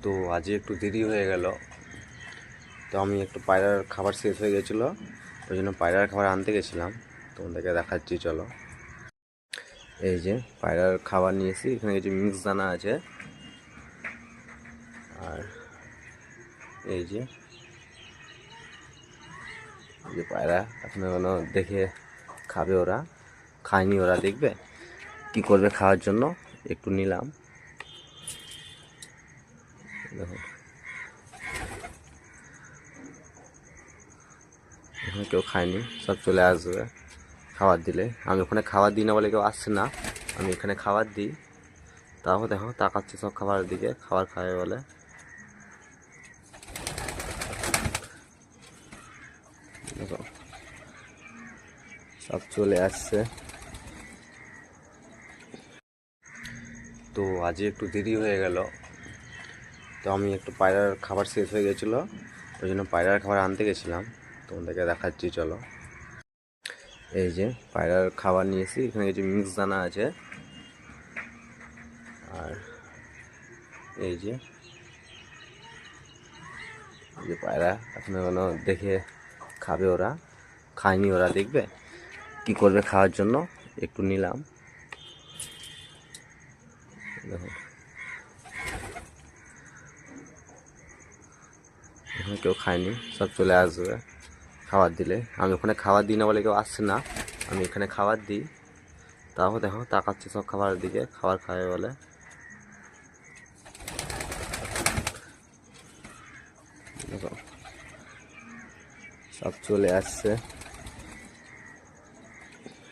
তো আজকে একটু দেরি হয়ে গেল। তো আমি একটু পায়রার খাবার শেষ হয়ে গেছিলো, ওই জন্য পায়রার খাবার আনতে গেছিলাম। তোমাদেরকে দেখাচ্ছি, চলো। এই যে পায়রার খাবার নিয়েছি, এখানে কিছু মিক্স দানা আছে, আর এই যে পায়রা এখনো দেখে খাবে, ওরা খায়নি, ওরা দেখবে কি করবে খাওয়ার জন্য। একটু নিলাম, দেখো এখানে কেউ খায়নি, সব চলে আসবে খাবার দিলে। আমি ওখানে খাবার দিই না বলে কেউ আসছে না, আমি এখানে খাবার দিই, তাও দেখো তাকাচ্ছে সব খাবারের দিকে, খাবার খাবে বলে। দেখো সব চলে আসছে। তো আজকে একটু দেরি হয়ে গেল। তো আমি একটু পায়রার খাবার শেষ হয়ে গেছিলো, ওই জন্য পায়রার খাবার আনতে গেছিলাম। তোমাদেরকে দেখাচ্ছি, চলো। এই যে পায়রার খাবার নিয়েছি, এখানে কিছু মিক্স দানা আছে, আর এই যে পায়রা এখনো দেখে খাবে, ওরা খায়নি, ওরা দেখবে কি করবে খাওয়ার জন্য। একটু নিলাম, দেখো এখানে কেউ খায়নি, সব চলে আসবে খাবার দিলে। আমি ওখানে খাবার দিই না বলে কেউ আসছে না, আমি এখানে খাবার দিই, তাও দেখো তাকাচ্ছে সব খাবারের দিকে, খাবার খাবে বলে। দেখো সব চলে আসছে।